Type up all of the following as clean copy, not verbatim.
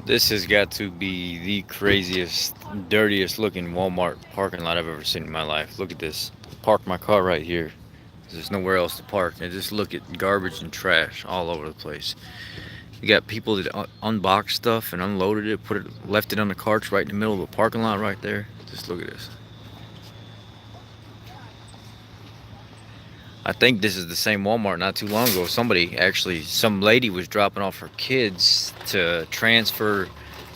This has got to be the craziest, dirtiest looking Walmart parking lot I've ever seen in my life. Look at this. Parked my car right here. There's nowhere else to park. And just look at garbage and trash all over the place. You got people that unboxed stuff and unloaded it, left it on the carts right in the middle of the parking lot right there. Just look at this. I think this is the same Walmart not too long ago. Some lady was dropping off her kids to transfer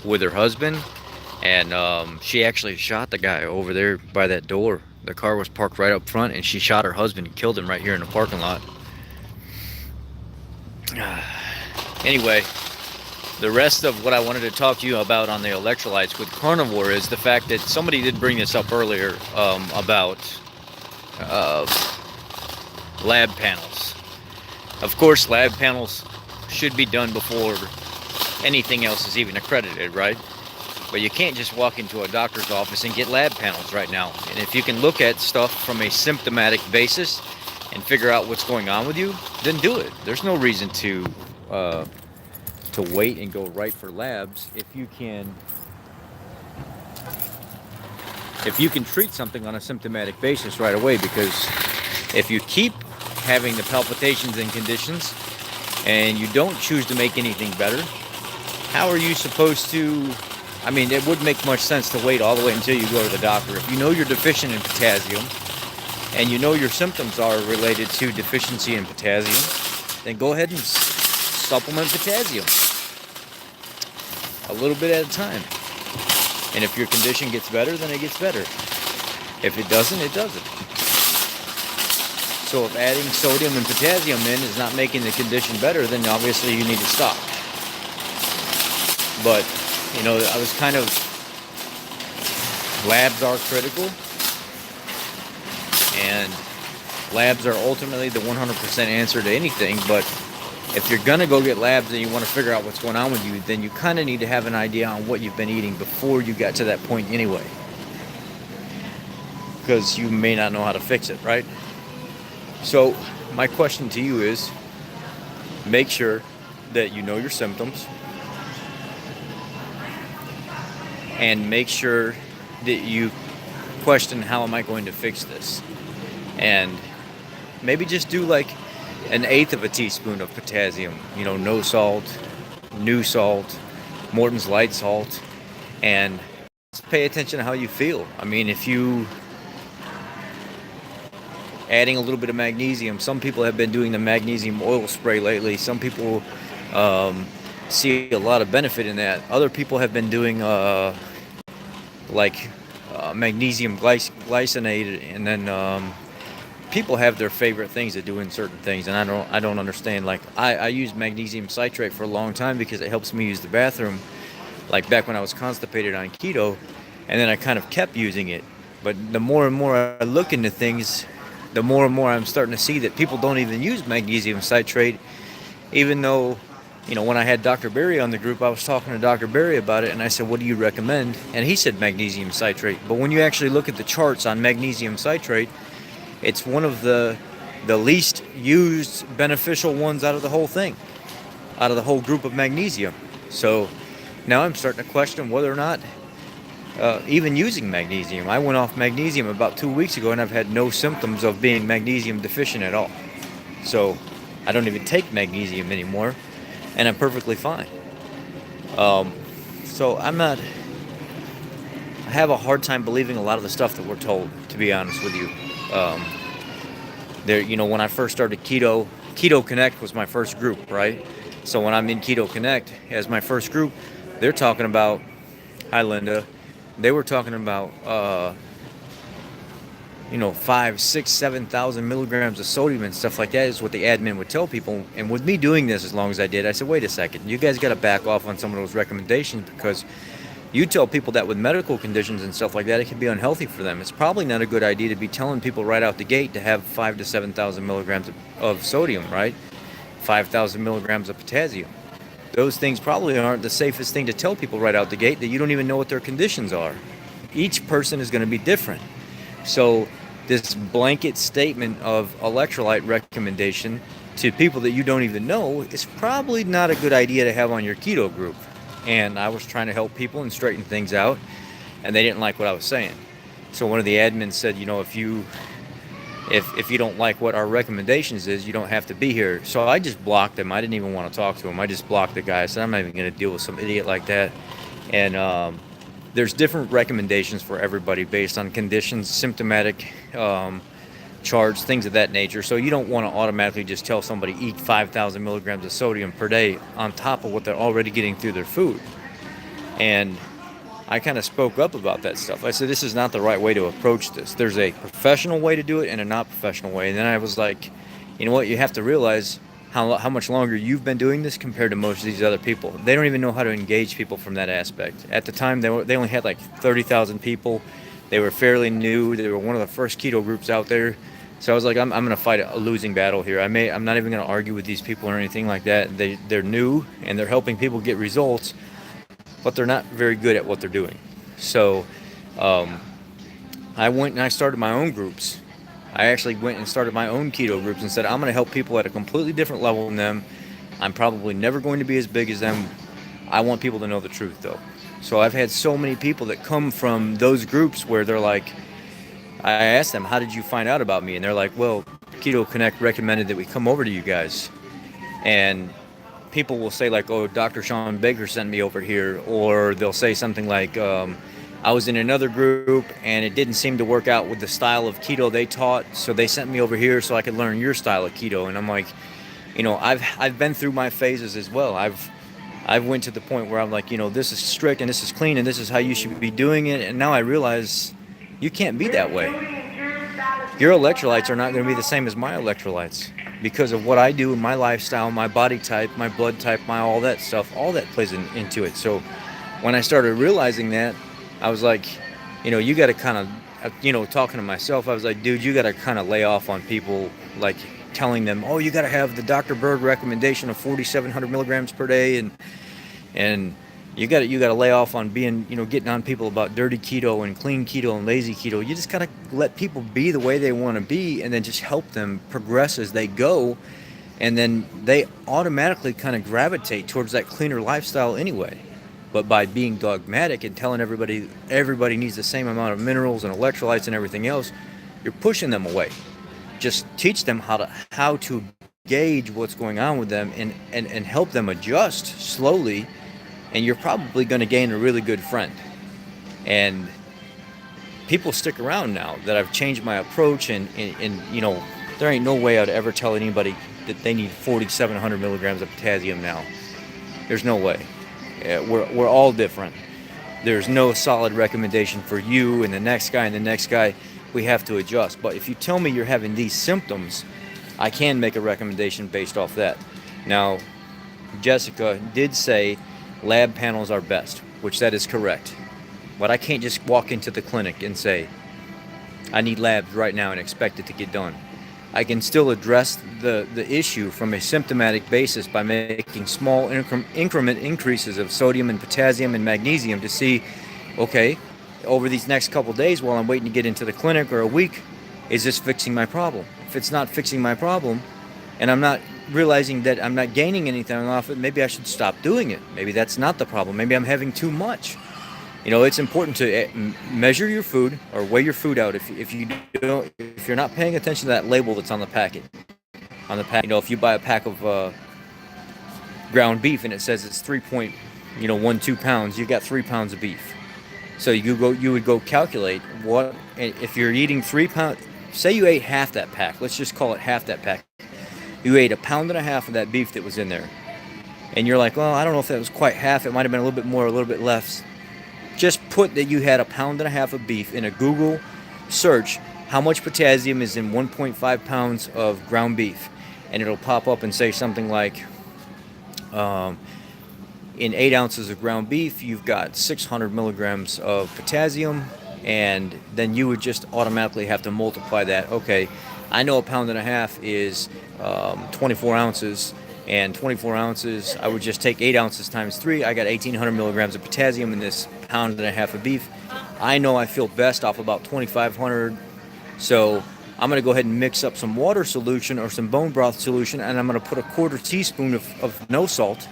with her husband, and she actually shot the guy over there by that door. The car was parked right up front, and she shot her husband and killed him right here in the parking lot. Anyway, the rest of what I wanted to talk to you about on the electrolytes with Carnivore is the fact that somebody did bring this up earlier about uh, lab panels. Of course, lab panels should be done before anything else is even accredited, right? But you can't just walk into a doctor's office and get lab panels right now. And if you can look at stuff from a symptomatic basis and figure out what's going on with you, then do it. There's no reason to wait and go right for labs if you can treat something on a symptomatic basis right away. Because if you keep having the palpitations and conditions and you don't choose to make anything better, how are you supposed to? I mean, it wouldn't make much sense to wait all the way until you go to the doctor. If you know you're deficient in potassium and you know your symptoms are related to deficiency in potassium, then go ahead and supplement potassium a little bit at a time. And if your condition gets better, then it gets better. If it doesn't, it doesn't. So if adding sodium and potassium in is not making the condition better, then obviously you need to stop. But, you know, I was kind of, labs are critical, and labs are ultimately the 100% answer to anything. But if you're going to go get labs and you want to figure out what's going on with you, then you kind of need to have an idea on what you've been eating before you got to that point anyway. Because you may not know how to fix it, right? So my question to you is, make sure that you know your symptoms, and make sure that you question, how am I going to fix this? And maybe just do like 1/8 of a teaspoon of potassium, you know, no salt, new salt, Morton's light salt, and just pay attention to how you feel. I mean, if you adding a little bit of magnesium, some people have been doing the magnesium oil spray lately. Some people see a lot of benefit in that. Other people have been doing magnesium glycinate, and then people have their favorite things to do in certain things, and I don't understand. Like I used magnesium citrate for a long time because it helps me use the bathroom, like back when I was constipated on keto, and then I kind of kept using it. But the more and more I look into things, the more and more I'm starting to see that people don't even use magnesium citrate, even though, you know, when I had Dr. Berry on the group, I was talking to Dr. Berry about it, and I said, what do you recommend? And he said magnesium citrate. But when you actually look at the charts on magnesium citrate, it's one of the least used beneficial ones out of the whole thing, out of the whole group of magnesium. So now I'm starting to question whether or not even using magnesium. I went off magnesium about 2 weeks ago, and I've had no symptoms of being magnesium deficient at all. So I don't even take magnesium anymore, and I'm perfectly fine. So I have a hard time believing a lot of the stuff that we're told, to be honest with you. You know, when I first started Keto Connect was my first group, right? So when I'm in Keto Connect as my first group, they're talking about, hi Linda, they were talking about 5, 6, 7,000 milligrams of sodium and stuff like that is what the admin would tell people. And with me doing this as long as I did, I said, wait a second, you guys got to back off on some of those recommendations, because you tell people that with medical conditions and stuff like that, it can be unhealthy for them. It's probably not a good idea to be telling people right out the gate to have 5 to 7,000 milligrams of sodium, right? 5,000 milligrams of potassium. Those things probably aren't the safest thing to tell people right out the gate, that you don't even know what their conditions are. Each person is going to be different. So this blanket statement of electrolyte recommendation to people that you don't even know is probably not a good idea to have on your keto group. and I was trying to help people and straighten things out, and they didn't like what I was saying. So one of the admins said, if you don't like what our recommendations is, you don't have to be here. So I just blocked him. I didn't even want to talk to him. I just blocked the guy. I said, I'm not even going to deal with some idiot like that. And there's different recommendations for everybody based on conditions, symptomatic charge, things of that nature. So you don't want to automatically just tell somebody eat 5,000 milligrams of sodium per day on top of what they're already getting through their food. And I kind of spoke up about that stuff. I said, this is not the right way to approach this. There's a professional way to do it and a not professional way. And then I was like, you know what? You have to realize how much longer you've been doing this compared to most of these other people. They don't even know how to engage people from that aspect. At the time, they only had like 30,000 people. They were fairly new. They were one of the first keto groups out there. So I was like, I'm going to fight a losing battle here. I'm not even going to argue with these people or anything like that. They're new and they're helping people get results, but they're not very good at what they're doing. So I went and I started my own groups. I actually went and started my own keto groups and said, I'm going to help people at a completely different level than them. I'm probably never going to be as big as them. I want people to know the truth, though. So I've had so many people that come from those groups where they're like, I asked them, how did you find out about me? And they're like, well, Keto Connect recommended that we come over to you guys. And people will say like, oh, Dr. Sean Baker sent me over here. Or they'll say something like, I was in another group and it didn't seem to work out with the style of keto they taught. So they sent me over here so I could learn your style of keto. And I'm like, I've been through my phases as well. I've went to the point where I'm like, this is strict and this is clean and this is how you should be doing it. And now I realize you can't be that way. Your electrolytes are not going to be the same as my electrolytes because of what I do in my lifestyle, my body type, my blood type, my all that stuff, all that plays into it. So when I started realizing that, I was like, you got to kind of, talking to myself, I was like, dude, you got to kind of lay off on people like telling them, oh, you got to have the Dr. Berg recommendation of 4,700 milligrams per day. And you got to lay off on being, getting on people about dirty keto and clean keto and lazy keto. You just got to let people be the way they want to be and then just help them progress as they go. And then they automatically kind of gravitate towards that cleaner lifestyle anyway. But by being dogmatic and telling everybody needs the same amount of minerals and electrolytes and everything else, you're pushing them away. Just teach them how to gauge what's going on with them and help them adjust slowly. And you're probably going to gain a really good friend. And people stick around now that I've changed my approach. And there ain't no way I'd ever tell anybody that they need 4,700 milligrams of potassium now. There's no way. We're all different. There's no solid recommendation for you and the next guy and the next guy. We have to adjust. But if you tell me you're having these symptoms, I can make a recommendation based off that. Now, Jessica did say lab panels are best, which that is correct. But I can't just walk into the clinic and say, I need labs right now and expect it to get done. I can still address the issue from a symptomatic basis by making small increment increases of sodium and potassium and magnesium to see, okay, over these next couple days while I'm waiting to get into the clinic or a week, is this fixing my problem? If it's not fixing my problem and I'm not realizing that I'm not gaining anything off it, maybe I should stop doing it. Maybe that's not the problem. Maybe I'm having too much. It's important to measure your food or weigh your food out. If you're not paying attention to that label that's on the packet, if you buy a pack of ground beef and it says it's 3.12 pounds, you got 3 pounds of beef. So you would go calculate what if you're eating 3 pounds. Say you ate half that pack. Let's just call it half that pack. You ate 1.5 pounds of that beef that was in there. And you're like, well, I don't know if that was quite half. It might have been a little bit more, a little bit less. Just put that you had 1.5 pounds of beef in a Google search, how much potassium is in 1.5 pounds of ground beef. And it'll pop up and say something like, in 8 ounces of ground beef, you've got 600 milligrams of potassium. And then you would just automatically have to multiply that. Okay, I know 1.5 pounds is 24 ounces, and 24 ounces, I would just take 8 ounces times 3. I got 1,800 milligrams of potassium in this 1.5 pounds of beef. I know I feel best off about 2,500, so I'm going to go ahead and mix up some water solution or some bone broth solution, and I'm going to put a 1/4 teaspoon of no salt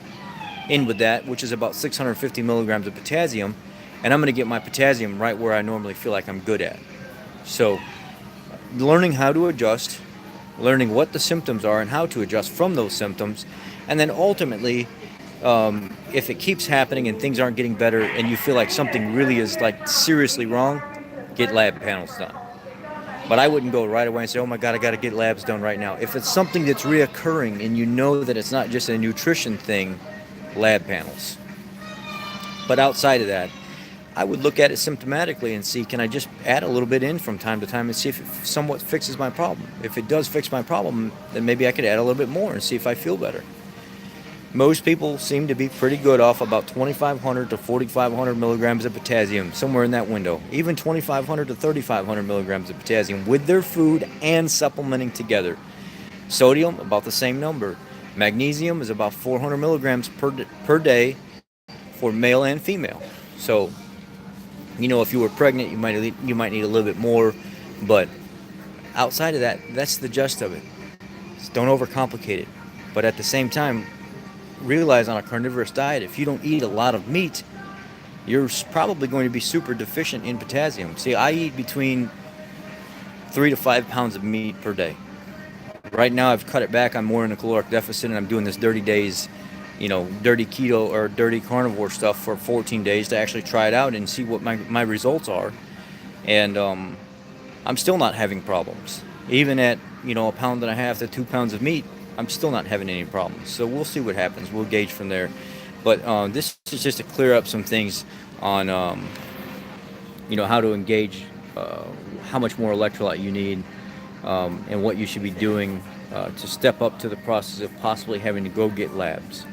in with that, which is about 650 milligrams of potassium, and I'm going to get my potassium right where I normally feel like I'm good at. So, learning how to adjust, learning what the symptoms are and how to adjust from those symptoms, and then ultimately, if it keeps happening and things aren't getting better and you feel like something really is like seriously wrong, get lab panels done. But I wouldn't go right away and say, oh my God, I got to get labs done right now. If it's something that's reoccurring and you know that it's not just a nutrition thing, lab panels. But outside of that, I would look at it symptomatically and see, can I just add a little bit in from time to time and see if it somewhat fixes my problem. If it does fix my problem, then maybe I could add a little bit more and see if I feel better. Most people seem to be pretty good off about 2,500 to 4,500 milligrams of potassium, somewhere in that window. Even 2,500 to 3,500 milligrams of potassium with their food and supplementing together. Sodium, about the same number. Magnesium is about 400 milligrams per day for male and female. So, if you were pregnant, you might need a little bit more, but outside of that, that's the gist of it. Just don't overcomplicate it. But at the same time, realize on a carnivorous diet, if you don't eat a lot of meat, you're probably going to be super deficient in potassium. See, I eat between 3 to 5 pounds of meat per day. Right now, I've cut it back. I'm more in a caloric deficit, and I'm doing this 30 days, dirty keto or dirty carnivore stuff for 14 days to actually try it out and see what my results are. And I'm still not having problems. Even at, 1.5 pounds to 2 pounds of meat, I'm still not having any problems. So we'll see what happens. We'll gauge from there. But this is just to clear up some things on, how to engage, how much more electrolyte you need, and what you should be doing to step up to the process of possibly having to go get labs.